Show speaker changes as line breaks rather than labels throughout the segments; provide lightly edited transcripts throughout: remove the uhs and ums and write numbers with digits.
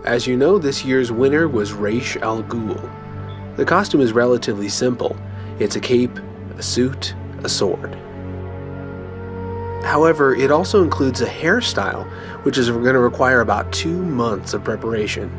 as you know, this year's winner was Ra's al Ghul. The costume is relatively simple. It's a cape, a suit, a sword. However, it also includes a hairstyle, which is going to require about 2 months of preparation.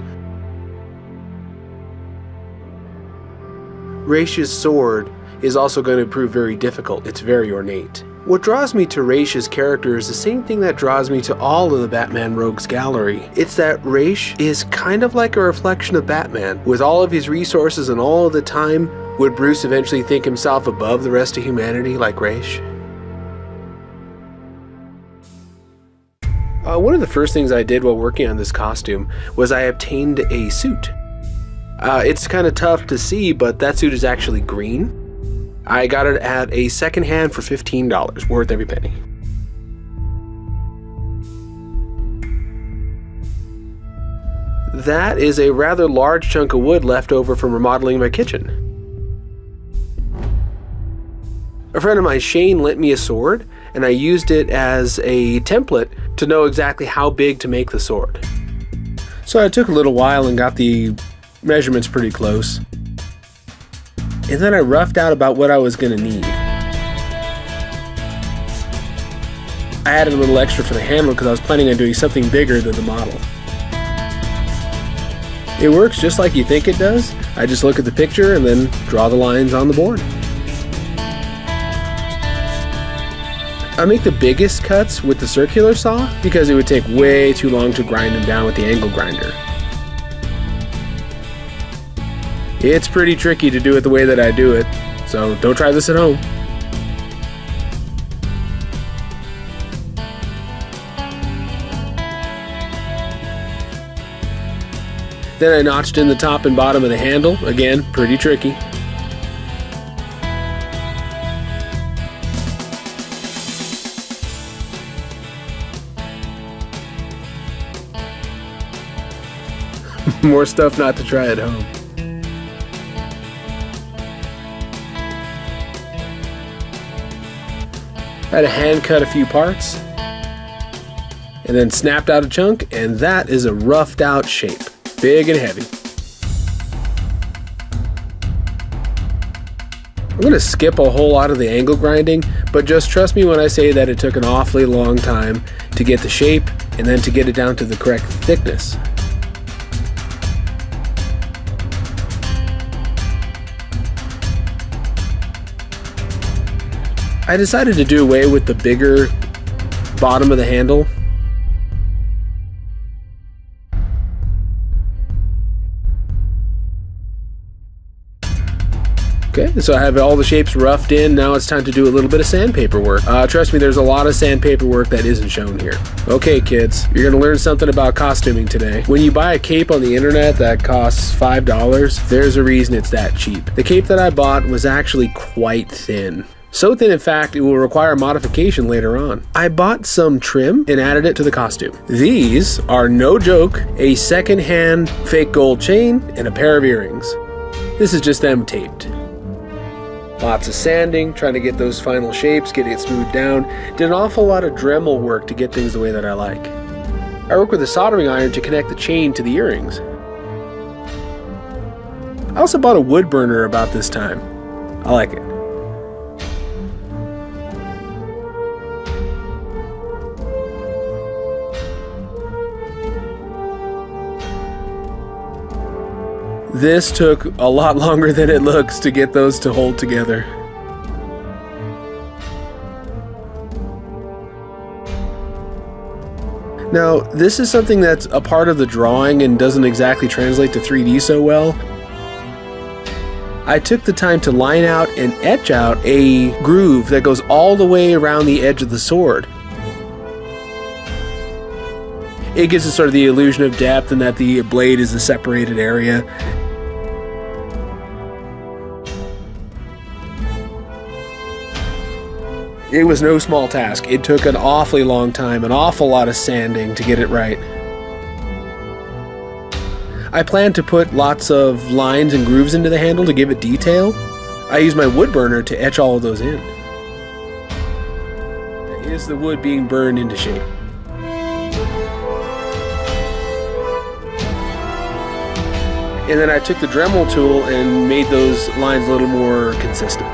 Ra's sword is also going to prove very difficult. It's very ornate. What draws me to Ra's character is the same thing that draws me to all of the Batman Rogues gallery. It's that Ra's is kind of like a reflection of Batman. With all of his resources and all of the time, would Bruce eventually think himself above the rest of humanity like Ra's? One of the first things I did while working on this costume was I obtained a suit. It's kind of tough to see, but that suit is actually green. I got it at a secondhand for $15, worth every penny. That is a rather large chunk of wood left over from remodeling my kitchen. A friend of mine, Shane, lent me a sword, and I used it as a template to know exactly how big to make the sword. So it took a little while and got the measurements pretty close. And then I roughed out about what I was going to need. I added a little extra for the handle because I was planning on doing something bigger than the model. It works just like you think it does. I just look at the picture and then draw the lines on the board. I make the biggest cuts with the circular saw because it would take way too long to grind them down with the angle grinder. It's pretty tricky to do it the way that I do it, so don't try this at home. Then I notched in the top and bottom of the handle, again, pretty tricky. More stuff not to try at home. Had to hand cut a few parts and then snapped out a chunk, and that is a roughed out shape, big and heavy. I'm going to skip a whole lot of the angle grinding, but just trust me when I say that it took an awfully long time to get the shape and then to get it down to the correct thickness. I decided to do away with the bigger bottom of the handle. Okay, so I have all the shapes roughed in. Now it's time to do a little bit of sandpaper work. Trust me, there's a lot of sandpaper work that isn't shown here. Okay, kids, you're gonna learn something about costuming today. When you buy a cape on the internet that costs $5, there's a reason it's that cheap. The cape that I bought was actually quite thin. So thin, in fact, it will require modification later on. I bought some trim and added it to the costume. These are, no joke, a second-hand fake gold chain and a pair of earrings. This is just them taped. Lots of sanding, trying to get those final shapes, getting it smoothed down. Did an awful lot of Dremel work to get things the way that I like. I work with a soldering iron to connect the chain to the earrings. I also bought a wood burner about this time. I like it. This took a lot longer than it looks to get those to hold together. Now, this is something that's a part of the drawing and doesn't exactly translate to 3D so well. I took the time to line out and etch out a groove that goes all the way around the edge of the sword. It gives it sort of the illusion of depth and that the blade is a separated area. It was no small task. It took an awfully long time, an awful lot of sanding to get it right. I plan to put lots of lines and grooves into the handle to give it detail. I use my wood burner to etch all of those in. That is the wood being burned into shape. And then I took the Dremel tool and made those lines a little more consistent.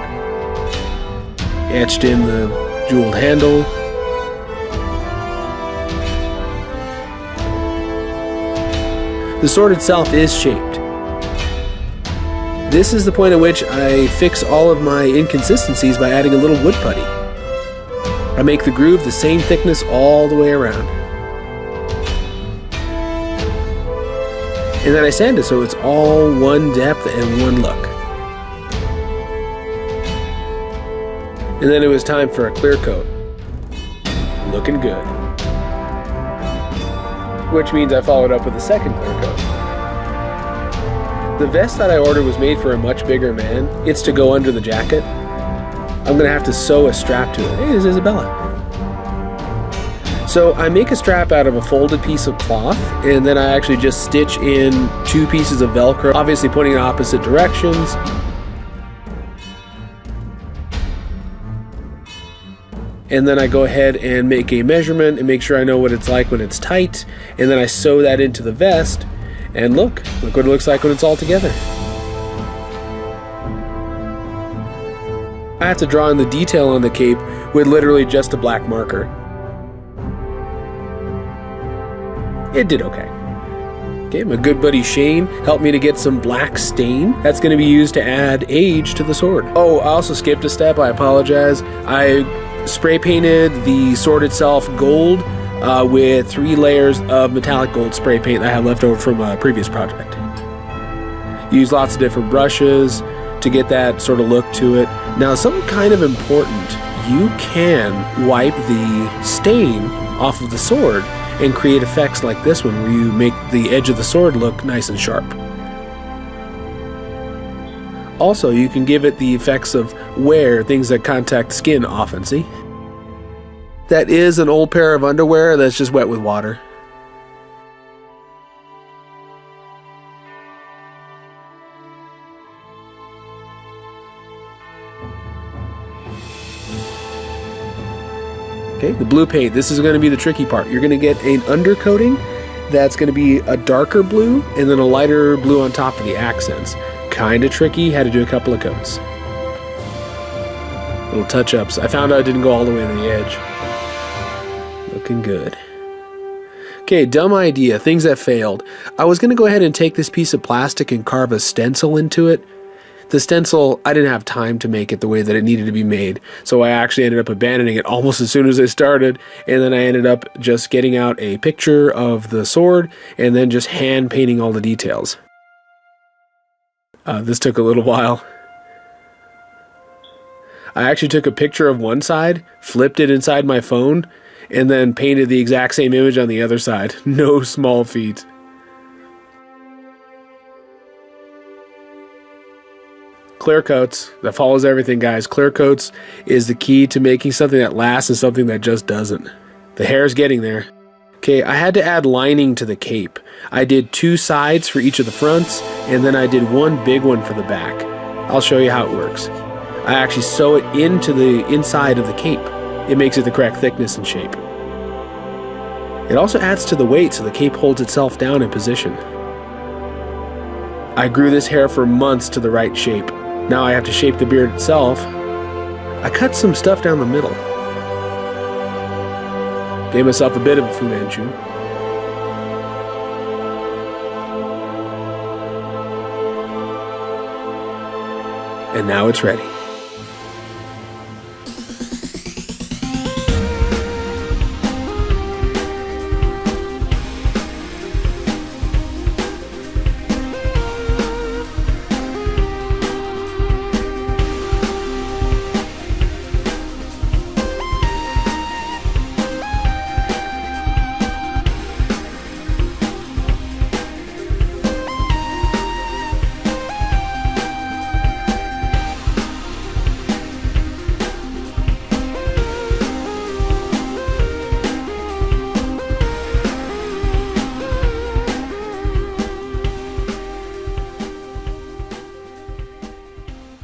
Etched in the jeweled handle. The sword itself is shaped. This is the point at which I fix all of my inconsistencies by adding a little wood putty. I make the groove the same thickness all the way around. And then I sand it so it's all one depth and one look. And then it was time for a clear coat. Looking good. Which means I followed up with a second clear coat. The vest that I ordered was made for a much bigger man. It's to go under the jacket. I'm gonna have to sew a strap to it. Hey, there's Isabella. So I make a strap out of a folded piece of cloth, and then I actually just stitch in 2 pieces of Velcro, obviously pointing in opposite directions. And then I go ahead and make a measurement and make sure I know what it's like when it's tight, and then I sew that into the vest, and look what it looks like when it's all together. I have to draw in the detail on the cape with literally just a black marker. It did okay. Okay, my good buddy Shane helped me to get some black stain. That's going to be used to add age to the sword. Oh, I also skipped a step, I apologize. I spray painted the sword itself gold with 3 layers of metallic gold spray paint that I had left over from a previous project. Use lots of different brushes to get that sort of look to it. Now, something kind of important, you can wipe the stain off of the sword and create effects like this one where you make the edge of the sword look nice and sharp. Also, you can give it the effects of wear, things that contact skin often, see? That is an old pair of underwear that's just wet with water. Okay, the blue paint, this is going to be the tricky part. You're going to get an undercoating that's going to be a darker blue and then a lighter blue on top of the accents. Kind of tricky, had to do a couple of coats. Little touch-ups. I found out I didn't go all the way to the edge. Looking good. Okay, dumb idea, things that failed. I was going to go ahead and take this piece of plastic and carve a stencil into it. The stencil, I didn't have time to make it the way that it needed to be made, so I actually ended up abandoning it almost as soon as I started, and then I ended up just getting out a picture of the sword and then just hand painting all the details. This took a little while. I actually took a picture of one side, flipped it inside my phone, and then painted the exact same image on the other side. No small feat. Clear coats, that follows everything, guys. Clear coats is the key to making something that lasts and something that just doesn't. The hair's getting there. Okay, I had to add lining to the cape. I did 2 sides for each of the fronts, and then I did 1 big one for the back. I'll show you how it works. I actually sew it into the inside of the cape. It makes it the correct thickness and shape. It also adds to the weight so the cape holds itself down in position. I grew this hair for months to the right shape. Now I have to shape the beard itself. I cut some stuff down the middle. Gave myself a bit of a Fu Manchu. And now it's ready.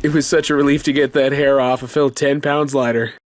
It was such a relief to get that hair off. I felt 10 pounds lighter.